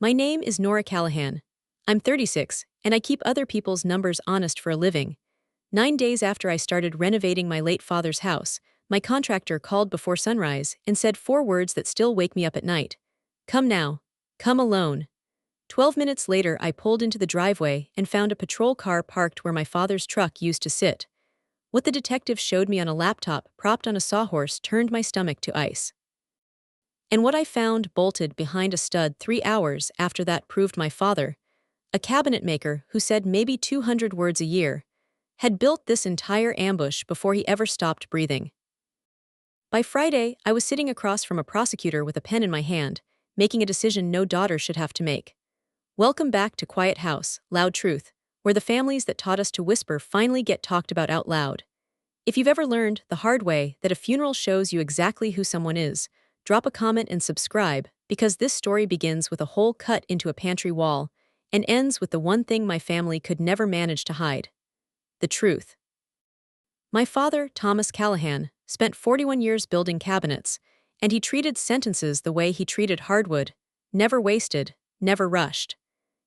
My name is Nora Callahan. I'm 36, and I keep other people's numbers honest for a living. 9 days after I started renovating my late father's house, my contractor called before sunrise and said 4 words that still wake me up at night. Come now. Come alone. 12 minutes later, I pulled into the driveway and found a patrol car parked where my father's truck used to sit. What the detective showed me on a laptop propped on a sawhorse turned my stomach to ice. And what I found bolted behind a stud 3 hours after that proved my father, a cabinet maker who said maybe 200 words a year, had built this entire ambush before he ever stopped breathing. By Friday, I was sitting across from a prosecutor with a pen in my hand, making a decision no daughter should have to make. Welcome back to Quiet House, Loud Truth, where the families that taught us to whisper finally get talked about out loud. If you've ever learned the hard way that a funeral shows you exactly who someone is, drop a comment and subscribe, because this story begins with a hole cut into a pantry wall and ends with the one thing my family could never manage to hide: the truth. My father, Thomas Callahan, spent 41 years building cabinets, and he treated sentences the way he treated hardwood: never wasted, never rushed.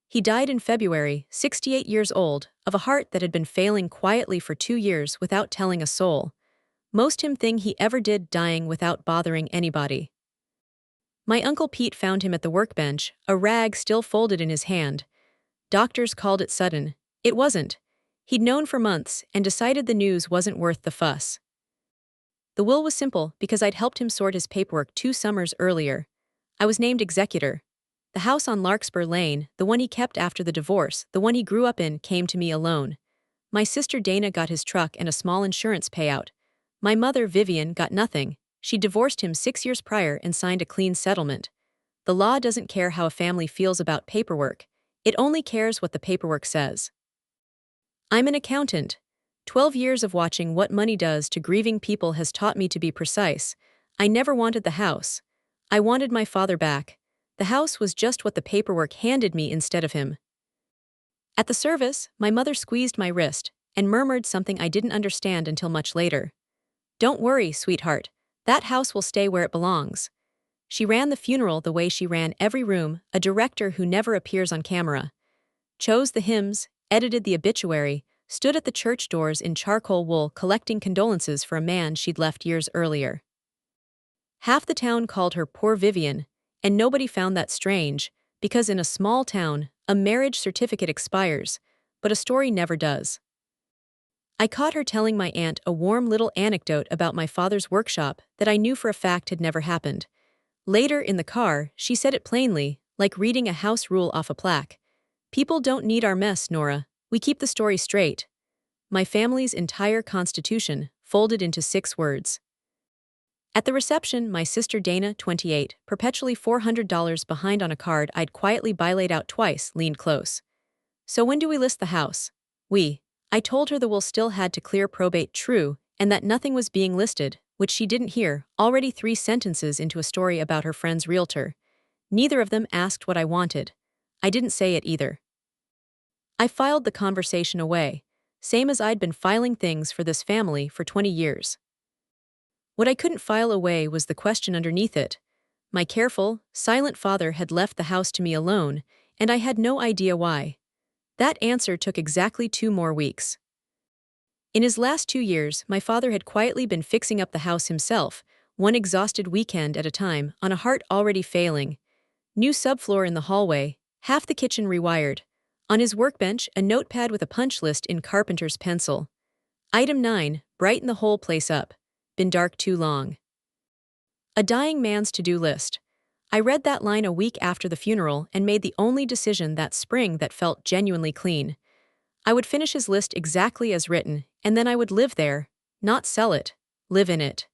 He died in February, 68 years old, of a heart that had been failing quietly for 2 years without telling a soul. Most him thing he ever did, dying without bothering anybody. My Uncle Pete found him at the workbench, a rag still folded in his hand. Doctors called it sudden. It wasn't. He'd known for months and decided the news wasn't worth the fuss. The will was simple because I'd helped him sort his paperwork 2 summers earlier. I was named executor. The house on Larkspur Lane, the one he kept after the divorce, the one he grew up in, came to me alone. My sister Dana got his truck and a small insurance payout. My mother, Vivian, got nothing. She divorced him 6 years prior and signed a clean settlement. The law doesn't care how a family feels about paperwork. It only cares what the paperwork says. I'm an accountant. 12 years of watching what money does to grieving people has taught me to be precise. I never wanted the house. I wanted my father back. The house was just what the paperwork handed me instead of him. At the service, my mother squeezed my wrist and murmured something I didn't understand until much later. Don't worry, sweetheart. That house will stay where it belongs. She ran the funeral the way she ran every room, a director who never appears on camera. Chose the hymns, edited the obituary, stood at the church doors in charcoal wool collecting condolences for a man she'd left years earlier. Half the town called her Poor Vivian, and nobody found that strange, because in a small town, a marriage certificate expires, but a story never does. I caught her telling my aunt a warm little anecdote about my father's workshop that I knew for a fact had never happened. Later in the car, she said it plainly, like reading a house rule off a plaque. People don't need our mess, Nora. We keep the story straight. My family's entire constitution folded into 6 words. At the reception, my sister Dana, 28, perpetually $400 behind on a card I'd quietly laid out twice, leaned close. So when do we list the house? I told her the will still had to clear probate, true, and that nothing was being listed, which she didn't hear, already 3 sentences into a story about her friend's realtor. Neither of them asked what I wanted. I didn't say it either. I filed the conversation away, same as I'd been filing things for this family for 20 years. What I couldn't file away was the question underneath it. My careful, silent father had left the house to me alone, and I had no idea why. That answer took exactly 2 more weeks. In his last 2 years, my father had quietly been fixing up the house himself, one exhausted weekend at a time, on a heart already failing. New subfloor in the hallway, half the kitchen rewired. On his workbench, a notepad with a punch list in carpenter's pencil. Item 9, brighten the whole place up. Been dark too long. A dying man's to-do list. I read that line a week after the funeral and made the only decision that spring that felt genuinely clean. I would finish his list exactly as written, and then I would live there, not sell it, live in it.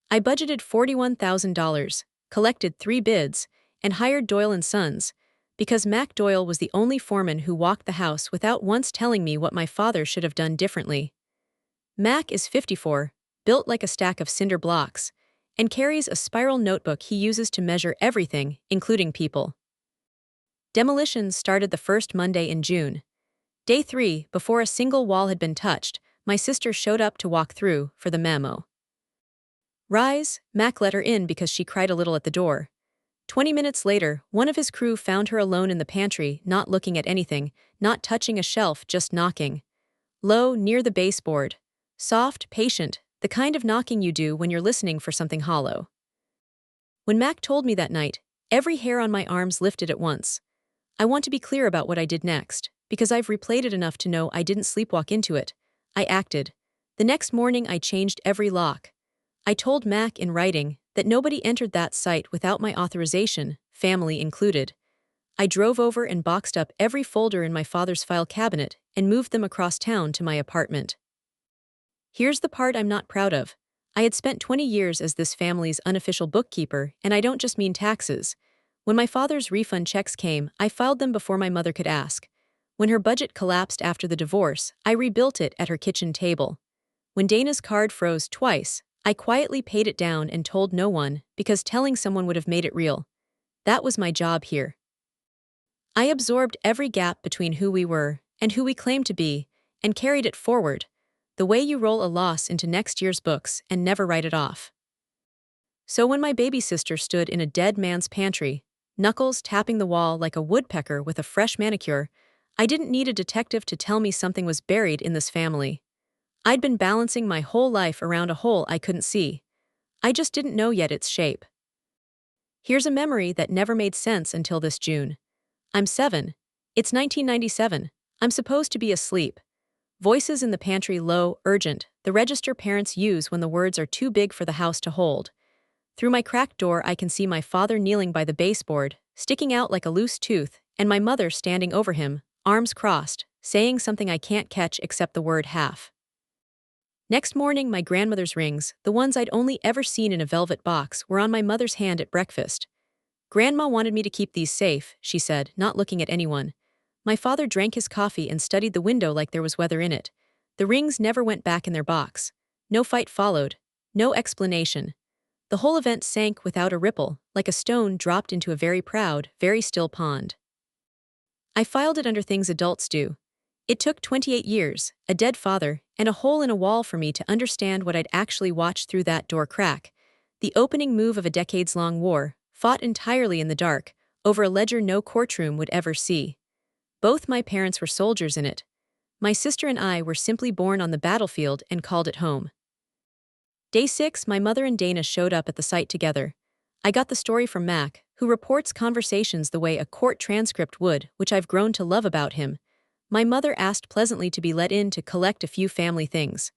I budgeted $41,000, collected 3 bids, and hired Doyle & Sons, because Mac Doyle was the only foreman who walked the house without once telling me what my father should have done differently. Mac is 54, built like a stack of cinder blocks, and carries a spiral notebook he uses to measure everything, including people. Demolitions started the first Monday in June. Day 3, before a single wall had been touched, my sister showed up to walk through for the memo. Rise, Mac let her in because she cried a little at the door. 20 minutes later, one of his crew found her alone in the pantry, not looking at anything, not touching a shelf, just knocking. Low, near the baseboard. Soft, patient, the kind of knocking you do when you're listening for something hollow. When Mac told me that night, every hair on my arms lifted at once. I want to be clear about what I did next, because I've replayed it enough to know I didn't sleepwalk into it. I acted. The next morning I changed every lock. I told Mac in writing that nobody entered that site without my authorization, family included. I drove over and boxed up every folder in my father's file cabinet and moved them across town to my apartment. Here's the part I'm not proud of. I had spent 20 years as this family's unofficial bookkeeper, and I don't just mean taxes. When my father's refund checks came, I filed them before my mother could ask. When her budget collapsed after the divorce, I rebuilt it at her kitchen table. When Dana's card froze twice, I quietly paid it down and told no one, because telling someone would have made it real. That was my job here. I absorbed every gap between who we were and who we claimed to be, and carried it forward, the way you roll a loss into next year's books and never write it off. So when my baby sister stood in a dead man's pantry, knuckles tapping the wall like a woodpecker with a fresh manicure, I didn't need a detective to tell me something was buried in this family. I'd been balancing my whole life around a hole I couldn't see. I just didn't know yet its shape. Here's a memory that never made sense until this June. I'm 7. It's 1997. I'm supposed to be asleep. Voices in the pantry low, urgent, the register parents use when the words are too big for the house to hold. Through my cracked door I can see my father kneeling by the baseboard, sticking out like a loose tooth, and my mother standing over him, arms crossed, saying something I can't catch except the word half. Next morning my grandmother's rings, the ones I'd only ever seen in a velvet box, were on my mother's hand at breakfast. Grandma wanted me to keep these safe, she said, not looking at anyone. My father drank his coffee and studied the window like there was weather in it. The rings never went back in their box. No fight followed. No explanation. The whole event sank without a ripple, like a stone dropped into a very proud, very still pond. I filed it under things adults do. It took 28 years, a dead father, and a hole in a wall for me to understand what I'd actually watched through that door crack. The opening move of a decades-long war, fought entirely in the dark, over a ledger no courtroom would ever see. Both my parents were soldiers in it. My sister and I were simply born on the battlefield and called it home. Day 6, my mother and Dana showed up at the site together. I got the story from Mac, who reports conversations the way a court transcript would, which I've grown to love about him. My mother asked pleasantly to be let in to collect a few family things.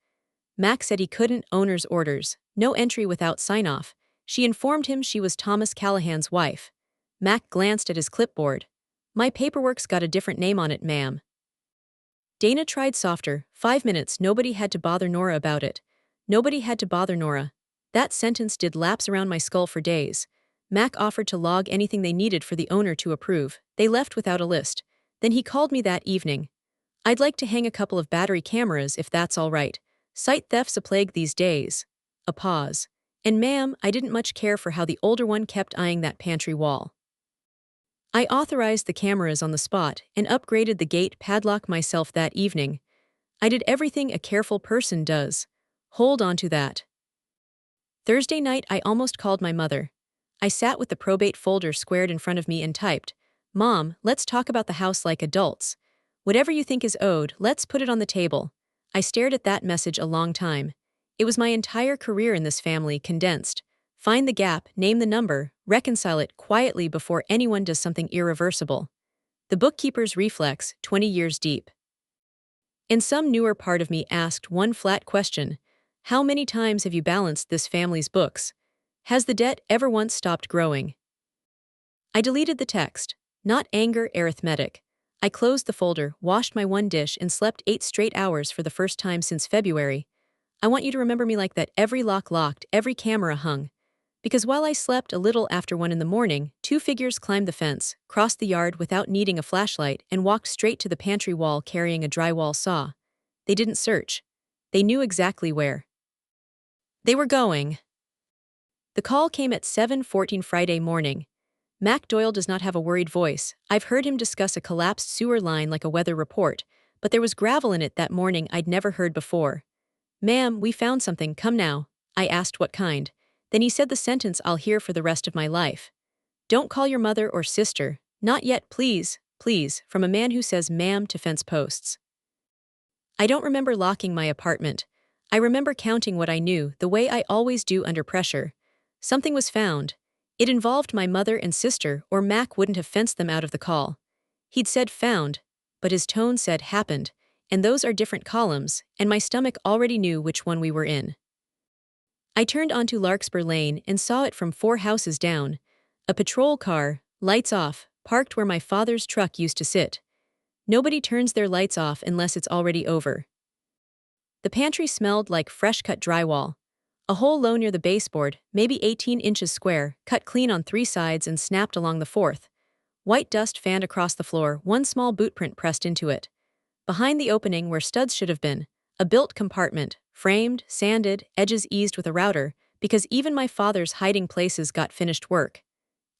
Mac said he couldn't, owner's orders, no entry without sign-off. She informed him she was Thomas Callahan's wife. Mac glanced at his clipboard. My paperwork's got a different name on it, ma'am. Dana tried softer. 5 minutes, nobody had to bother Nora about it. Nobody had to bother Nora. That sentence did laps around my skull for days. Mac offered to log anything they needed for the owner to approve. They left without a list. Then he called me that evening. I'd like to hang a couple of battery cameras if that's all right. Site theft's a plague these days. A pause. And ma'am, I didn't much care for how the older one kept eyeing that pantry wall. I authorized the cameras on the spot and upgraded the gate padlock myself that evening. I did everything a careful person does. Hold on to that. Thursday night I almost called my mother. I sat with the probate folder squared in front of me and typed, "Mom, let's talk about the house like adults. Whatever you think is owed, let's put it on the table." I stared at that message a long time. It was my entire career in this family condensed. Find the gap, name the number, reconcile it quietly before anyone does something irreversible. The bookkeeper's reflex, 20 years deep. And some newer part of me asked one flat question. How many times have you balanced this family's books? Has the debt ever once stopped growing? I deleted the text. Not anger, arithmetic. I closed the folder, washed my one dish, and slept 8 straight hours for the first time since February. I want you to remember me like that. Every lock locked, every camera hung. Because while I slept a little after 1 in the morning, 2 figures climbed the fence, crossed the yard without needing a flashlight, and walked straight to the pantry wall carrying a drywall saw. They didn't search. They knew exactly where they were going. The call came at 7:14 Friday morning. Mac Doyle does not have a worried voice. I've heard him discuss a collapsed sewer line like a weather report, but there was gravel in it that morning I'd never heard before. "Ma'am, we found something, come now." I asked what kind. Then he said the sentence I'll hear for the rest of my life. Don't call your mother or sister. Not yet, please, please, from a man who says ma'am to fence posts. I don't remember locking my apartment. I remember counting what I knew, the way I always do under pressure. Something was found. It involved my mother and sister, or Mac wouldn't have fenced them out of the call. He'd said found, but his tone said happened, and those are different columns, and my stomach already knew which one we were in. I turned onto Larkspur Lane and saw it from 4 houses down. A patrol car, lights off, parked where my father's truck used to sit. Nobody turns their lights off unless it's already over. The pantry smelled like fresh-cut drywall. A hole low near the baseboard, maybe 18 inches square, cut clean on 3 sides and snapped along the 4th. White dust fanned across the floor, one small boot print pressed into it. Behind the opening where studs should have been, a built compartment, framed, sanded, edges eased with a router, because even my father's hiding places got finished work.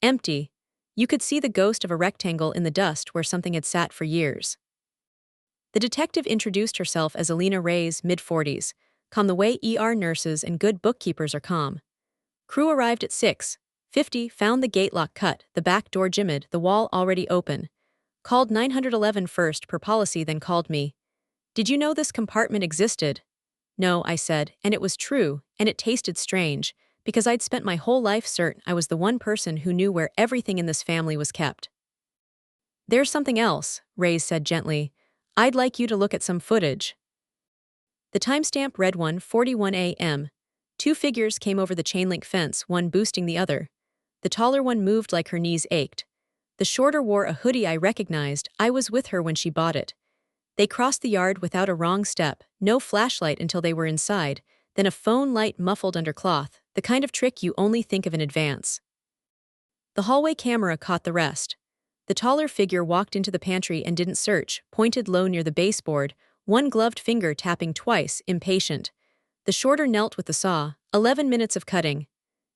Empty. You could see the ghost of a rectangle in the dust where something had sat for years. The detective introduced herself as Alina Reyes, mid-40s, calm the way ER nurses and good bookkeepers are calm. Crew arrived at 6:50, found the gate lock cut, the back door jimmied, the wall already open. Called 911 first per policy, then called me. Did you know this compartment existed? No, I said, and it was true, and it tasted strange, because I'd spent my whole life certain I was the one person who knew where everything in this family was kept. There's something else, Reyes said gently. I'd like you to look at some footage. The timestamp read 1:41 a.m. 2 figures came over the chain-link fence, one boosting the other. The taller one moved like her knees ached. The shorter wore a hoodie I recognized. I was with her when she bought it. They crossed the yard without a wrong step, no flashlight until they were inside, then a phone light muffled under cloth, the kind of trick you only think of in advance. The hallway camera caught the rest. The taller figure walked into the pantry and didn't search, pointed low near the baseboard, one gloved finger tapping twice, impatient. The shorter knelt with the saw, 11 minutes of cutting.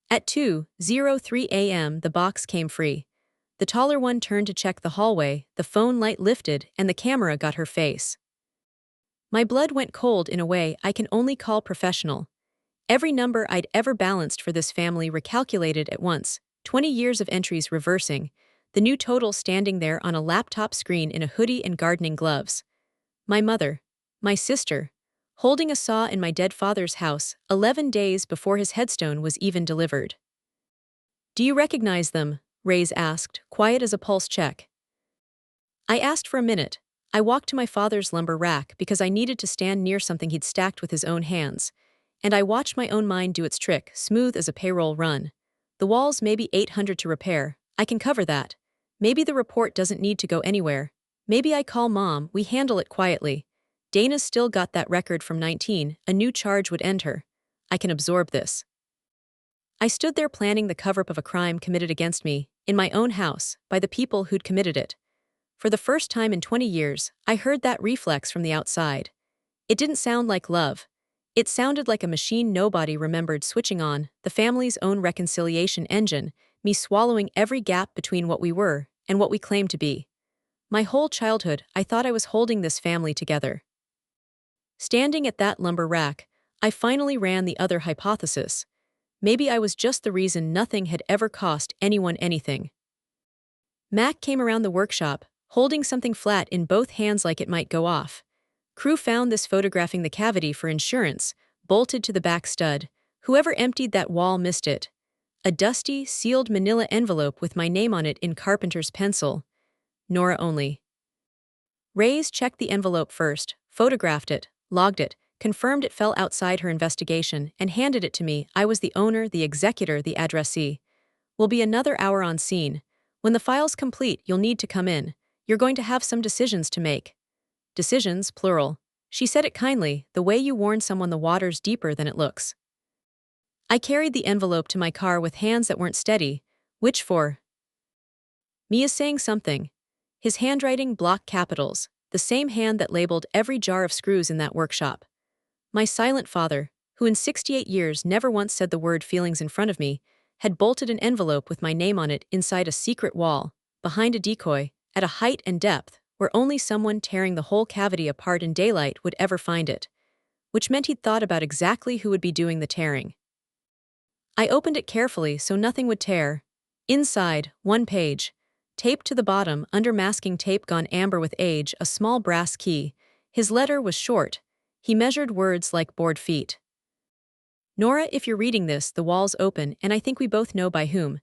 At 2:03 a.m. the box came free. The taller one turned to check the hallway, the phone light lifted, and the camera got her face. My blood went cold in a way I can only call professional. Every number I'd ever balanced for this family recalculated at once, 20 years of entries reversing, the new total standing there on a laptop screen in a hoodie and gardening gloves. My mother, my sister, holding a saw in my dead father's house, 11 days before his headstone was even delivered. Do you recognize them? Reyes asked, quiet as a pulse check. I asked for a minute. I walked to my father's lumber rack because I needed to stand near something he'd stacked with his own hands. And I watched my own mind do its trick, smooth as a payroll run. The walls maybe 800 to repair. I can cover that. Maybe the report doesn't need to go anywhere. Maybe I call Mom, we handle it quietly. Dana's still got that record from 19, a new charge would end her. I can absorb this. I stood there planning the cover-up of a crime committed against me, in my own house, by the people who'd committed it. For the first time in 20 years, I heard that reflex from the outside. It didn't sound like love. It sounded like a machine nobody remembered switching on, the family's own reconciliation engine, me swallowing every gap between what we were and what we claimed to be. My whole childhood, I thought I was holding this family together. Standing at that lumber rack, I finally ran the other hypothesis. Maybe I was just the reason nothing had ever cost anyone anything. Mac came around the workshop, holding something flat in both hands like it might go off. Crew found this photographing the cavity for insurance, bolted to the back stud. Whoever emptied that wall missed it. A dusty, sealed manila envelope with my name on it in carpenter's pencil. Nora only. Reyes checked the envelope first, photographed it, logged it, confirmed it fell outside her investigation, and handed it to me. I was the owner, the executor, the addressee. Will be another hour on scene. When the file's complete, you'll need to come in. You're going to have some decisions to make. Decisions, plural. She said it kindly, the way you warn someone the water's deeper than it looks. I carried the envelope to my car with hands that weren't steady. Which for? Mia's saying something. His handwriting block capitals, the same hand that labeled every jar of screws in that workshop. My silent father, who in 68 years never once said the word feelings in front of me, had bolted an envelope with my name on it inside a secret wall, behind a decoy, at a height and depth where only someone tearing the whole cavity apart in daylight would ever find it. Which meant he'd thought about exactly who would be doing the tearing. I opened it carefully so nothing would tear. Inside, one page. Taped to the bottom, under masking tape gone amber with age, a small brass key. His letter was short. He measured words like board feet. Nora, if you're reading this, the wall's open, and I think we both know by whom.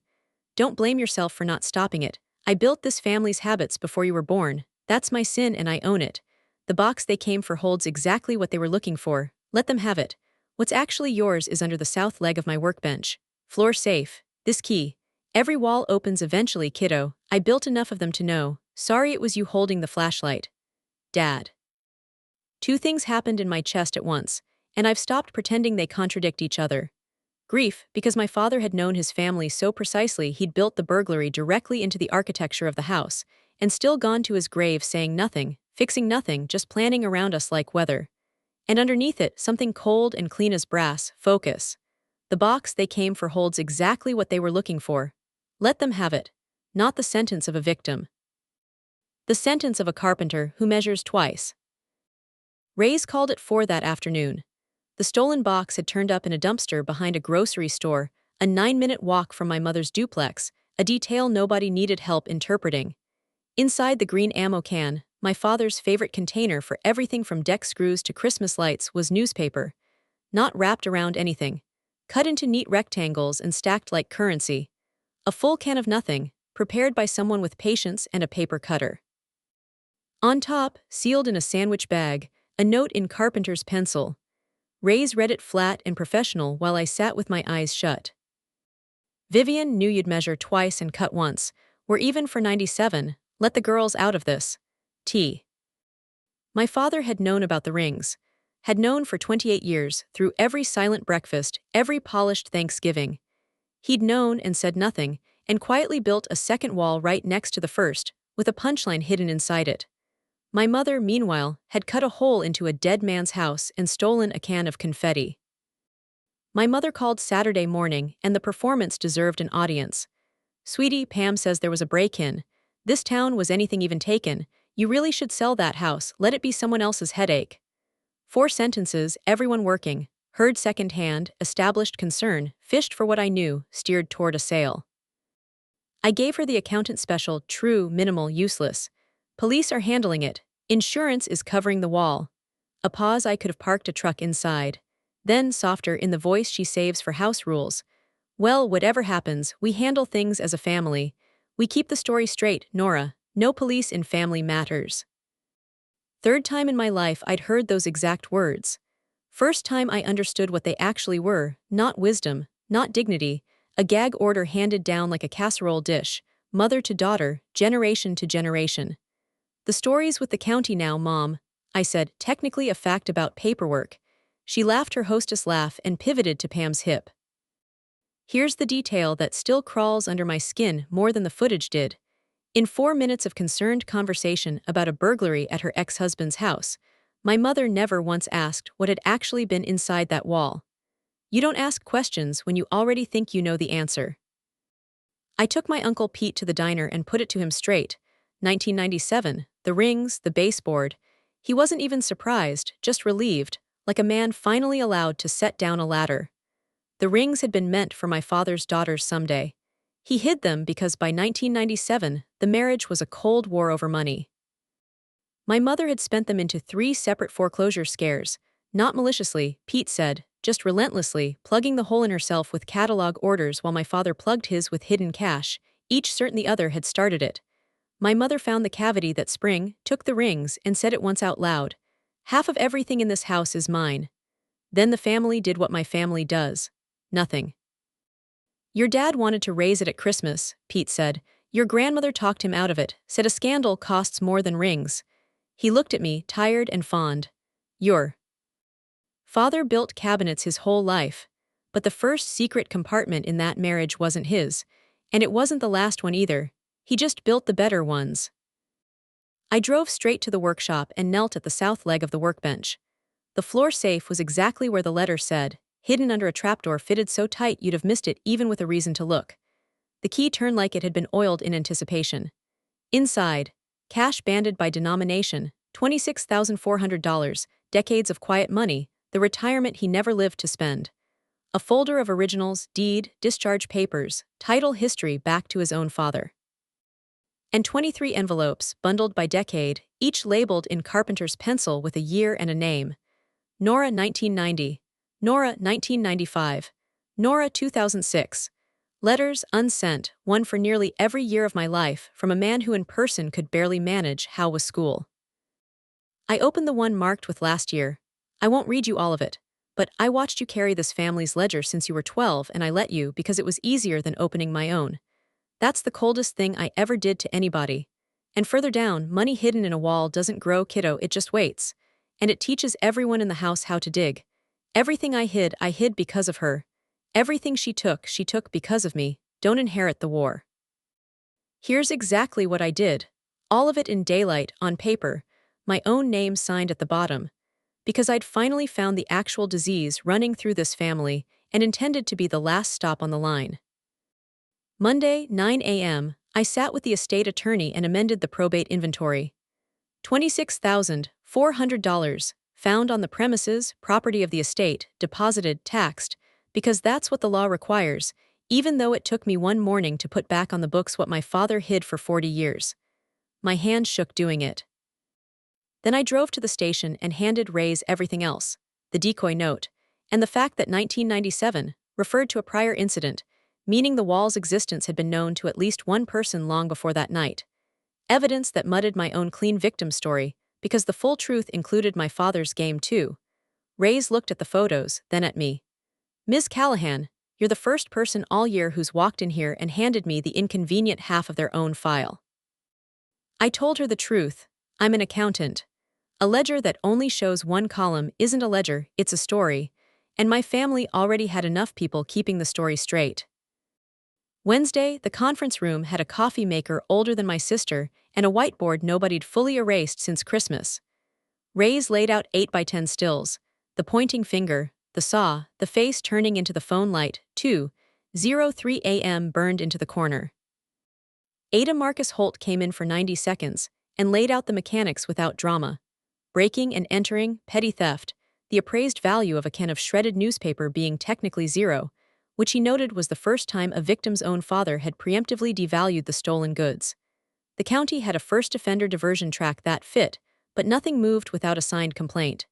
Don't blame yourself for not stopping it. I built this family's habits before you were born. That's my sin and I own it. The box they came for holds exactly what they were looking for. Let them have it. What's actually yours is under the south leg of my workbench. Floor safe. This key. Every wall opens eventually, kiddo. I built enough of them to know. Sorry it was you holding the flashlight. Dad. Two things happened in my chest at once, and I've stopped pretending they contradict each other. Grief, because my father had known his family so precisely he'd built the burglary directly into the architecture of the house, and still gone to his grave saying nothing, fixing nothing, just planning around us like weather. And underneath it, something cold and clean as brass, focus. The box they came for holds exactly what they were looking for. Let them have it. Not the sentence of a victim. The sentence of a carpenter who measures twice. Ray's called at 4 that afternoon. The stolen box had turned up in a dumpster behind a grocery store, a 9-minute walk from my mother's duplex, a detail nobody needed help interpreting. Inside the green ammo can, my father's favorite container for everything from deck screws to Christmas lights, was newspaper. Not wrapped around anything. Cut into neat rectangles and stacked like currency. A full can of nothing, prepared by someone with patience and a paper cutter. On top, sealed in a sandwich bag, a note in carpenter's pencil. Ray's read it flat and professional while I sat with my eyes shut. Vivian knew you'd measure twice and cut once. We're even for 97, let the girls out of this. T. My father had known about the rings. Had known for 28 years, through every silent breakfast, every polished Thanksgiving. He'd known and said nothing, and quietly built a second wall right next to the first, with a punchline hidden inside it. My mother, meanwhile, had cut a hole into a dead man's house and stolen a can of confetti. My mother called Saturday morning, and the performance deserved an audience. Sweetie, Pam says there was a break-in. This town was anything even taken. You really should sell that house, let it be someone else's headache. 4 sentences, everyone working, heard second-hand, established concern, fished for what I knew, steered toward a sale. I gave her the accountant special, true, minimal, useless. Police are handling it. Insurance is covering the wall. A pause. I could have parked a truck inside. Then, softer, in the voice she saves for house rules. Well, whatever happens, we handle things as a family. We keep the story straight, Nora. No police in family matters. Third time in my life I'd heard those exact words. First time I understood what they actually were, not wisdom, not dignity, a gag order handed down like a casserole dish, mother to daughter, generation to generation. The story's with the county now, Mom, I said, technically a fact about paperwork. She laughed her hostess laugh and pivoted to Pam's hip. Here's the detail that still crawls under my skin more than the footage did. In 4 minutes of concerned conversation about a burglary at her ex-husband's house, my mother never once asked what had actually been inside that wall. You don't ask questions when you already think you know the answer. I took my Uncle Pete to the diner and put it to him straight. 1997, the rings, the baseboard. He wasn't even surprised, just relieved, like a man finally allowed to set down a ladder. The rings had been meant for my father's daughters someday. He hid them because by 1997, the marriage was a cold war over money. My mother had spent them into 3 separate foreclosure scares, not maliciously, Pete said, just relentlessly, plugging the hole in herself with catalog orders while my father plugged his with hidden cash, each certain the other had started it. My mother found the cavity that spring, took the rings, and said it once out loud. Half of everything in this house is mine. Then the family did what my family does. Nothing. Your dad wanted to raise it at Christmas, Pete said. Your grandmother talked him out of it, said a scandal costs more than rings. He looked at me, tired and fond. Your father built cabinets his whole life, but the first secret compartment in that marriage wasn't his, and it wasn't the last one either. He just built the better ones. I drove straight to the workshop and knelt at the south leg of the workbench. The floor safe was exactly where the letter said, hidden under a trapdoor fitted so tight you'd have missed it even with a reason to look. The key turned like it had been oiled in anticipation. Inside, cash banded by denomination, $26,400, decades of quiet money, the retirement he never lived to spend. a folder of originals, deed, discharge papers, title history back to his own father. And 23 envelopes, bundled by decade, each labeled in carpenter's pencil with a year and a name. Nora 1990, Nora 1995, Nora 2006. Letters unsent, one for nearly every year of my life, from a man who in person could barely manage how was school. I opened the one marked with last year. I won't read you all of it, but I watched you carry this family's ledger since you were 12 and I let you because it was easier than opening my own. That's the coldest thing I ever did to anybody. And further down, money hidden in a wall doesn't grow, kiddo, it just waits. And it teaches everyone in the house how to dig. Everything I hid because of her. Everything she took because of me. Don't inherit the war. Here's exactly what I did. All of it in daylight, on paper, my own name signed at the bottom. Because I'd finally found the actual disease running through this family and intended to be the last stop on the line. Monday, 9 a.m., I sat with the estate attorney and amended the probate inventory. $26,400, found on the premises, property of the estate, deposited, taxed, because that's what the law requires, even though it took me one morning to put back on the books what my father hid for 40 years. My hands shook doing it. Then I drove to the station and handed Ray's everything else, the decoy note, and the fact that 1997 referred to a prior incident, meaning the wall's existence had been known to at least one person long before that night. Evidence that mudded my own clean victim story, because the full truth included my father's game too. Ray's looked at the photos, then at me. Ms. Callahan, you're the first person all year who's walked in here and handed me the inconvenient half of their own file. I told her the truth. I'm an accountant. A ledger that only shows one column isn't a ledger, it's a story, and my family already had enough people keeping the story straight. Wednesday, the conference room had a coffee maker older than my sister and a whiteboard nobody'd fully erased since Christmas. Ray's laid out 8x10 stills, the pointing finger, the saw, the face turning into the phone light, 2:03 a.m. burned into the corner. Ada Marcus Holt came in for 90 seconds and laid out the mechanics without drama. Breaking and entering, petty theft, the appraised value of a can of shredded newspaper being technically zero, which he noted was the first time a victim's own father had preemptively devalued the stolen goods. The county had a first offender diversion track that fit, but nothing moved without a signed complaint.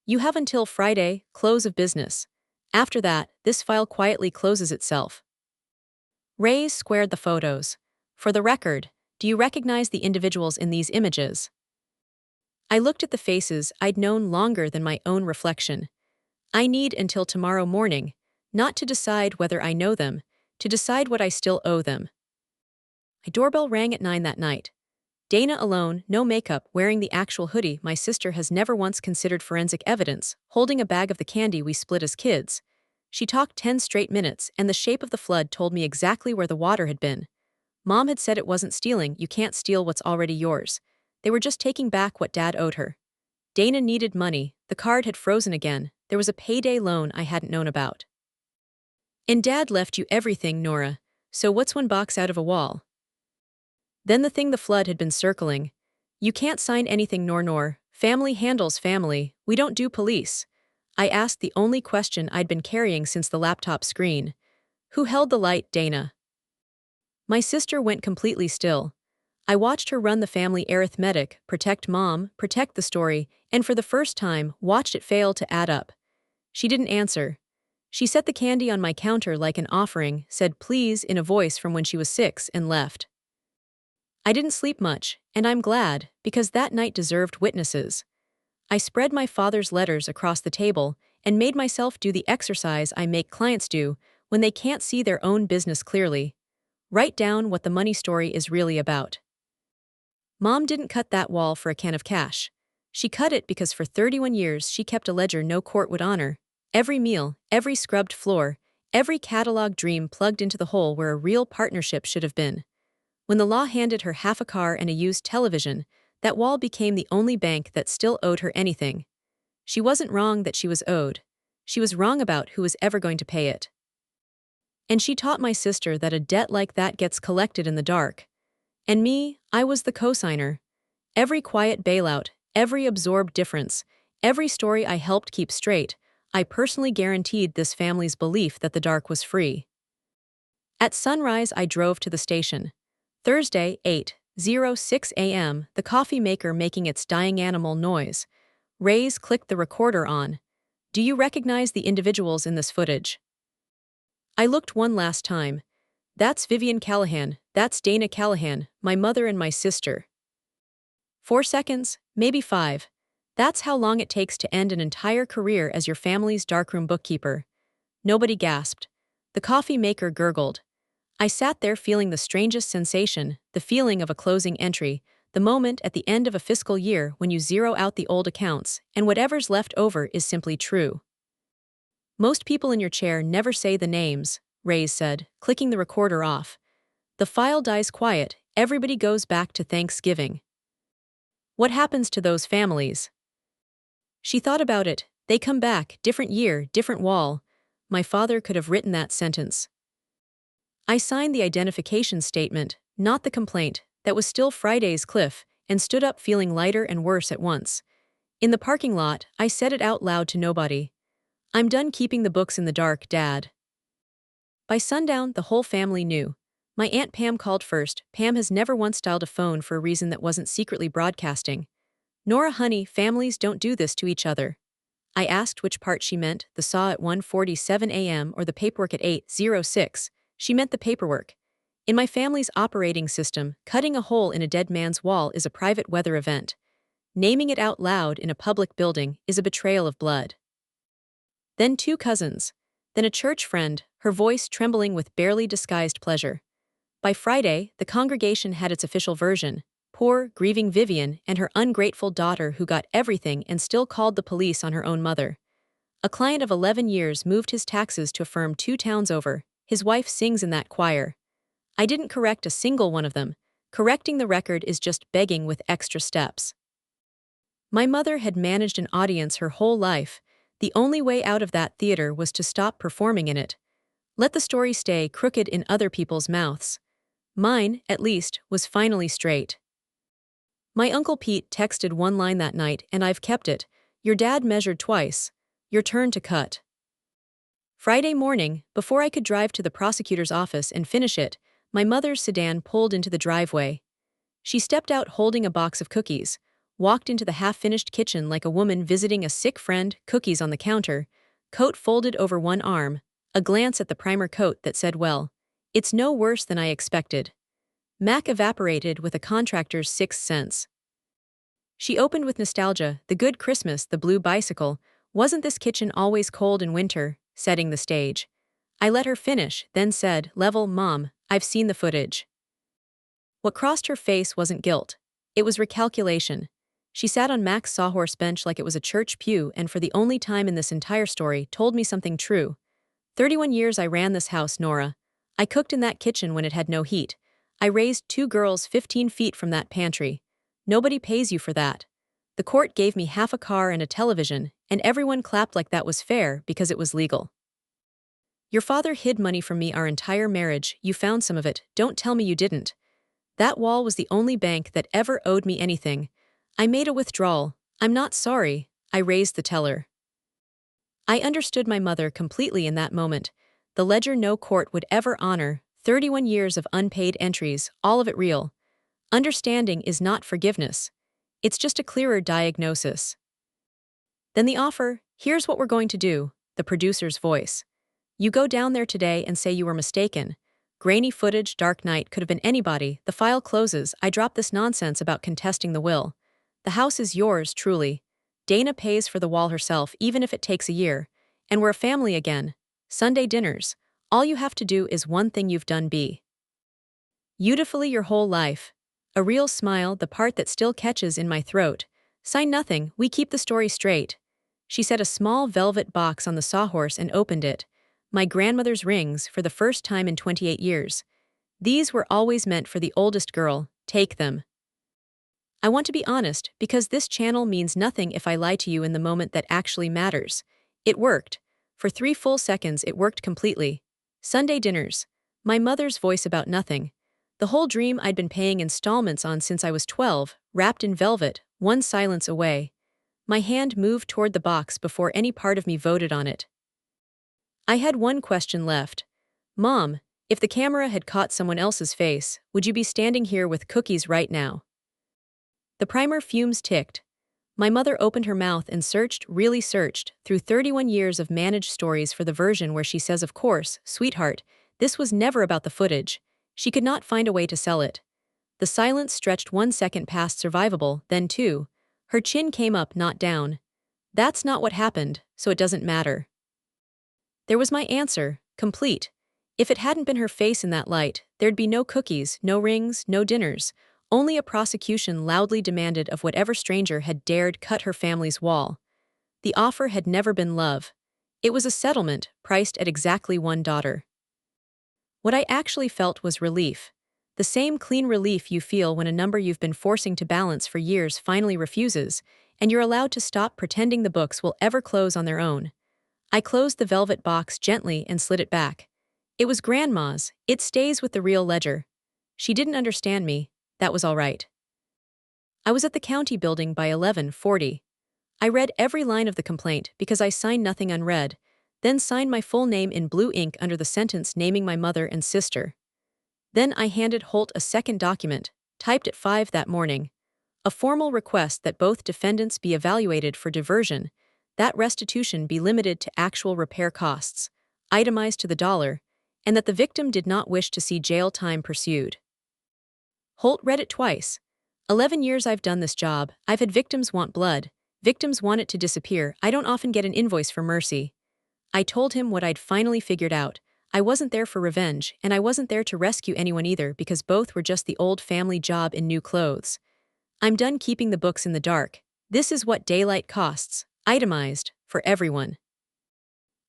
You have until Friday, close of business. After that, this file quietly closes itself. Ray squared the photos. For the record, do you recognize the individuals in these images? I looked at the faces I'd known longer than my own reflection. I need until tomorrow morning, not to decide whether I know them, to decide what I still owe them. My doorbell rang at 9 that night. Dana alone, no makeup, wearing the actual hoodie my sister has never once considered forensic evidence, holding a bag of the candy we split as kids. She talked 10 straight minutes, and the shape of the flood told me exactly where the water had been. Mom had said it wasn't stealing, you can't steal what's already yours. They were just taking back what Dad owed her. Dana needed money, the card had frozen again, there was a payday loan I hadn't known about. And Dad left you everything, Nora, so what's one box out of a wall? Then the thing the flood had been circling. You can't sign anything nor, family handles family, we don't do police. I asked the only question I'd been carrying since the laptop screen. Who held the light, Dana? My sister went completely still. I watched her run the family arithmetic, protect Mom, protect the story, and for the first time, watched it fail to add up. She didn't answer. She set the candy on my counter like an offering, said please in a voice from when she was 6, and left. I didn't sleep much, and I'm glad, because that night deserved witnesses. I spread my father's letters across the table and made myself do the exercise I make clients do when they can't see their own business clearly. Write down what the money story is really about. Mom didn't cut that wall for a can of cash. She cut it because for 31 years she kept a ledger no court would honor. Every meal, every scrubbed floor, every catalog dream plugged into the hole where a real partnership should have been. When the law handed her half a car and a used television, that wall became the only bank that still owed her anything. She wasn't wrong that she was owed. She was wrong about who was ever going to pay it. And she taught my sister that a debt like that gets collected in the dark. And me, I was the cosigner. Every quiet bailout, every absorbed difference, every story I helped keep straight, I personally guaranteed this family's belief that the dark was free. At sunrise, I drove to the station. Thursday, 8:06 a.m., the coffee maker making its dying animal noise. Ray's clicked the recorder on. Do you recognize the individuals in this footage? I looked one last time. That's Vivian Callahan, that's Dana Callahan, my mother and my sister. 4 seconds, maybe 5. That's how long it takes to end an entire career as your family's darkroom bookkeeper. Nobody gasped. The coffee maker gurgled. I sat there feeling the strangest sensation, the feeling of a closing entry, the moment at the end of a fiscal year when you zero out the old accounts, and whatever's left over is simply true. Most people in your chair never say the names, Ray's said, clicking the recorder off. The file dies quiet, everybody goes back to Thanksgiving. What happens to those families? She thought about it. They come back, different year, different wall. My father could have written that sentence. I signed the identification statement, not the complaint, that was still Friday's cliff, and stood up feeling lighter and worse at once. In the parking lot, I said it out loud to nobody. I'm done keeping the books in the dark, Dad. By sundown, the whole family knew. My Aunt Pam called first. Pam has never once dialed a phone for a reason that wasn't secretly broadcasting. Nora, honey, families don't do this to each other. I asked which part she meant, the saw at 1:47 a.m. or the paperwork at 8:06. She meant the paperwork. In my family's operating system, cutting a hole in a dead man's wall is a private weather event. Naming it out loud in a public building is a betrayal of blood. Then 2 cousins. Then a church friend, her voice trembling with barely disguised pleasure. By Friday, the congregation had its official version. Poor, grieving Vivian and her ungrateful daughter who got everything and still called the police on her own mother. A client of 11 years moved his taxes to a firm 2 towns over. His wife sings in that choir. I didn't correct a single one of them. Correcting the record is just begging with extra steps. My mother had managed an audience her whole life. The only way out of that theater was to stop performing in it. Let the story stay crooked in other people's mouths. Mine, at least, was finally straight. My Uncle Pete texted one line that night, and I've kept it. Your dad measured twice. Your turn to cut. Friday morning, before I could drive to the prosecutor's office and finish it, my mother's sedan pulled into the driveway. She stepped out holding a box of cookies, walked into the half-finished kitchen like a woman visiting a sick friend, cookies on the counter, coat folded over one arm, a glance at the primer coat that said, well, it's no worse than I expected. Mac evaporated with a contractor's 6th sense. She opened with nostalgia, the good Christmas, the blue bicycle. Wasn't this kitchen always cold in winter? Setting the stage. I let her finish, then said, level, Mom, I've seen the footage. What crossed her face wasn't guilt. It was recalculation. She sat on Mac's sawhorse bench like it was a church pew and for the only time in this entire story told me something true. 31 years I ran this house, Nora. I cooked in that kitchen when it had no heat. I raised 2 girls 15 feet from that pantry. Nobody pays you for that. The court gave me half a car and a television, and everyone clapped like that was fair because it was legal. Your father hid money from me our entire marriage. You found some of it. Don't tell me you didn't. That wall was the only bank that ever owed me anything. I made a withdrawal. I'm not sorry. I raised the teller. I understood my mother completely in that moment. The ledger no court would ever honor. 31 years of unpaid entries, all of it real. Understanding is not forgiveness. It's just a clearer diagnosis. Then the offer, here's what we're going to do, the producer's voice. You go down there today and say you were mistaken. Grainy footage, dark night, could have been anybody. The file closes. I drop this nonsense about contesting the will. The house is yours, truly. Dana pays for the wall herself, even if it takes a year. And we're a family again. Sunday dinners. All you have to do is one thing you've done beautifully your whole life. A real smile, the part that still catches in my throat. Sign nothing, we keep the story straight. She set a small velvet box on the sawhorse and opened it. My grandmother's rings, for the first time in 28 years. These were always meant for the oldest girl. Take them. I want to be honest, because this channel means nothing if I lie to you in the moment that actually matters. It worked. For 3 full seconds it worked completely. Sunday dinners. My mother's voice about nothing. The whole dream I'd been paying installments on since I was 12, wrapped in velvet, one silence away. My hand moved toward the box before any part of me voted on it. I had one question left. Mom, if the camera had caught someone else's face, would you be standing here with cookies right now? The primer fumes ticked. My mother opened her mouth and searched, really searched, through 31 years of managed stories for the version where she says, "Of course, sweetheart, this was never about the footage." She could not find a way to sell it. The silence stretched 1 second past survivable, then two. Her chin came up, not down. That's not what happened, so it doesn't matter. There was my answer, complete. If it hadn't been her face in that light, there'd be no cookies, no rings, no dinners, only a prosecution loudly demanded of whatever stranger had dared cut her family's wall. The offer had never been love. It was a settlement, priced at exactly one daughter. What I actually felt was relief. The same clean relief you feel when a number you've been forcing to balance for years finally refuses, and you're allowed to stop pretending the books will ever close on their own. I closed the velvet box gently and slid it back. It was Grandma's. It stays with the real ledger. She didn't understand me. That was all right. I was at the county building by 11:40. I read every line of the complaint because I signed nothing unread, then signed my full name in blue ink under the sentence naming my mother and sister. Then I handed Holt a second document, typed at 5 that morning. A formal request that both defendants be evaluated for diversion, that restitution be limited to actual repair costs, itemized to the dollar, and that the victim did not wish to see jail time pursued. Holt read it twice. 11 years I've done this job, I've had victims want blood, victims want it to disappear, I don't often get an invoice for mercy. I told him what I'd finally figured out. I wasn't there for revenge, and I wasn't there to rescue anyone either because both were just the old family job in new clothes. I'm done keeping the books in the dark. This is what daylight costs, itemized, for everyone.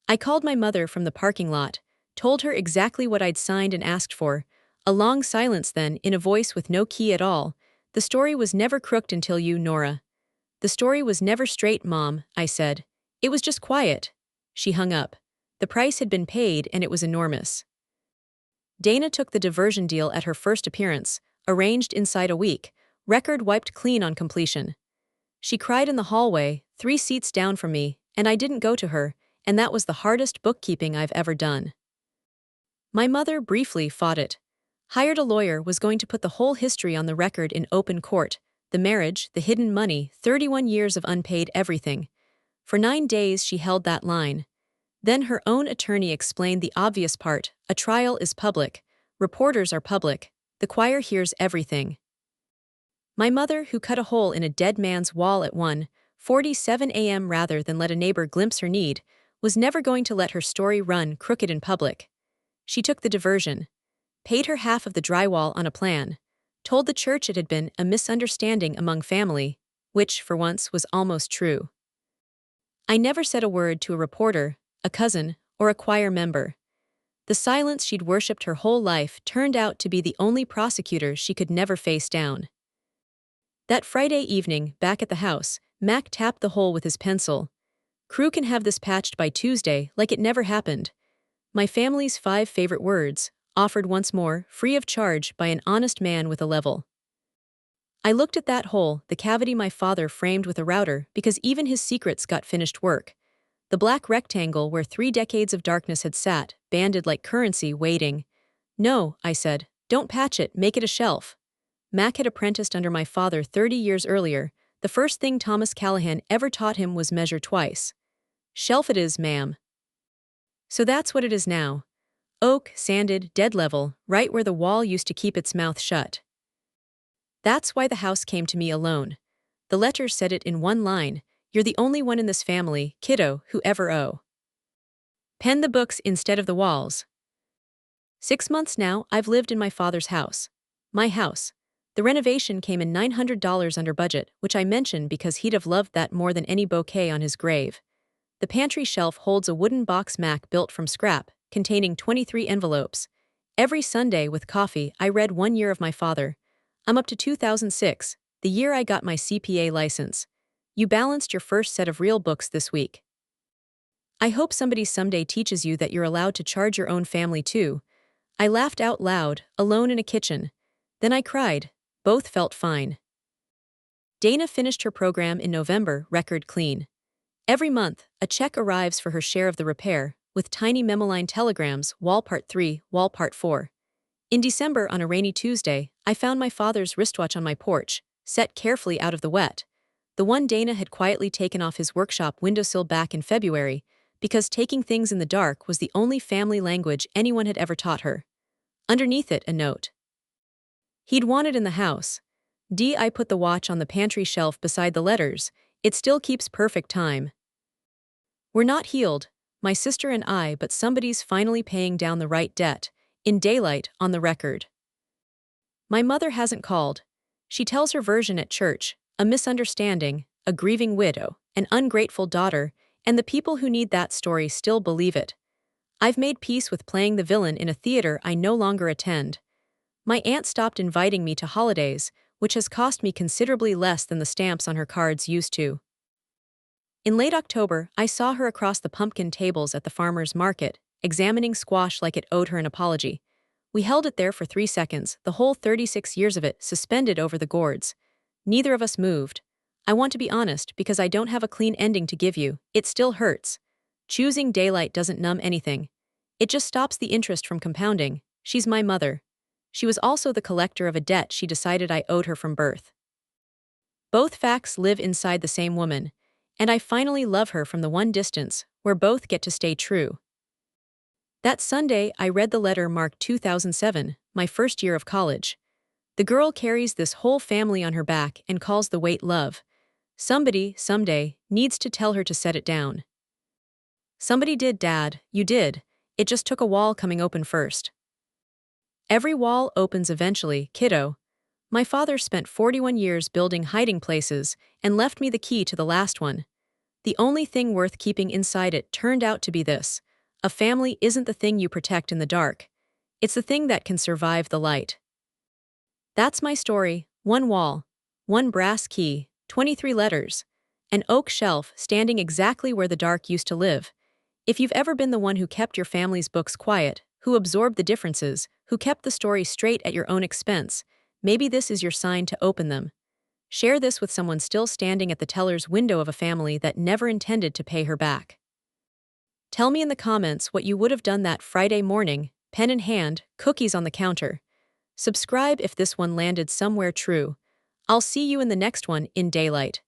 I called my mother from the parking lot, told her exactly what I'd signed and asked for. A long silence then, in a voice with no key at all. The story was never crooked until you, Nora. The story was never straight, Mom, I said. It was just quiet. She hung up. The price had been paid and it was enormous. Dana took the diversion deal at her first appearance, arranged inside a week, record wiped clean on completion. She cried in the hallway, 3 seats down from me, and I didn't go to her, and that was the hardest bookkeeping I've ever done. My mother briefly fought it. Hired a lawyer, was going to put the whole history on the record in open court, the marriage, the hidden money, 31 years of unpaid everything. For 9 days she held that line. Then her own attorney explained the obvious part: a trial is public, reporters are public, the choir hears everything. My mother, who cut a hole in a dead man's wall at 1:47 a.m. rather than let a neighbor glimpse her need, was never going to let her story run crooked in public. She took the diversion, paid her half of the drywall on a plan, told the church it had been a misunderstanding among family, which, for once, was almost true. I never said a word to a reporter, a cousin, or a choir member. The silence she'd worshipped her whole life turned out to be the only prosecutor she could never face down. That Friday evening, back at the house, Mac tapped the hole with his pencil. "Crew can have this patched by Tuesday, like it never happened." My family's 5 favorite words, offered once more, free of charge by an honest man with a level. I looked at that hole, the cavity my father framed with a router, because even his secrets got finished work. The black rectangle where 3 decades of darkness had sat, banded like currency, waiting. "No," I said, "don't patch it, make it a shelf." Mac had apprenticed under my father 30 years earlier. The first thing Thomas Callahan ever taught him was measure twice. "Shelf it is, ma'am." So that's what it is now. Oak, sanded, dead level, right where the wall used to keep its mouth shut. That's why the house came to me alone. The letter said it in one line: "You're the only one in this family, kiddo, who ever owe." Pen the books instead of the walls. 6 months now, I've lived in my father's house. My house. The renovation came in $900 under budget, which I mention because he'd have loved that more than any bouquet on his grave. The pantry shelf holds a wooden box Mac built from scrap, containing 23 envelopes. Every Sunday with coffee, I read 1 year of my father. I'm up to 2006, the year I got my CPA license. You balanced your first set of real books this week. I hope somebody someday teaches you that you're allowed to charge your own family too. I laughed out loud, alone in a kitchen. Then I cried. Both felt fine. Dana finished her program in November, record clean. Every month, a check arrives for her share of the repair, with tiny memoline telegrams, wall part 3, wall part 4. In December, on a rainy Tuesday, I found my father's wristwatch on my porch, set carefully out of the wet. The one Dana had quietly taken off his workshop windowsill back in February, because taking things in the dark was the only family language anyone had ever taught her. Underneath it, a note. He'd want it in the house. I put the watch on the pantry shelf beside the letters. It still keeps perfect time. We're not healed, my sister and I, but somebody's finally paying down the right debt. In daylight, on the record. My mother hasn't called. She tells her version at church: a misunderstanding, a grieving widow, an ungrateful daughter, and the people who need that story still believe it. I've made peace with playing the villain in a theater I no longer attend. My aunt stopped inviting me to holidays, which has cost me considerably less than the stamps on her cards used to. In late October, I saw her across the pumpkin tables at the farmer's market, examining squash like it owed her an apology. We held it there for 3 seconds, the whole 36 years of it suspended over the gourds. Neither of us moved. I want to be honest because I don't have a clean ending to give you. It still hurts. Choosing daylight doesn't numb anything. It just stops the interest from compounding. She's my mother. She was also the collector of a debt she decided I owed her from birth. Both facts live inside the same woman, and I finally love her from the one distance where both get to stay true. That Sunday, I read the letter marked 2007, my first year of college. The girl carries this whole family on her back and calls the weight love. Somebody, someday, needs to tell her to set it down. Somebody did, Dad, you did. It just took a wall coming open first. Every wall opens eventually, kiddo. My father spent 41 years building hiding places and left me the key to the last one. The only thing worth keeping inside it turned out to be this: a family isn't the thing you protect in the dark. It's the thing that can survive the light. That's my story: one wall, one brass key, 23 letters, an oak shelf standing exactly where the dark used to live. If you've ever been the one who kept your family's books quiet, who absorbed the differences, who kept the story straight at your own expense, maybe this is your sign to open them. Share this with someone still standing at the teller's window of a family that never intended to pay her back. Tell me in the comments what you would have done that Friday morning, pen in hand, cookies on the counter. Subscribe if this one landed somewhere true. I'll see you in the next one, in daylight.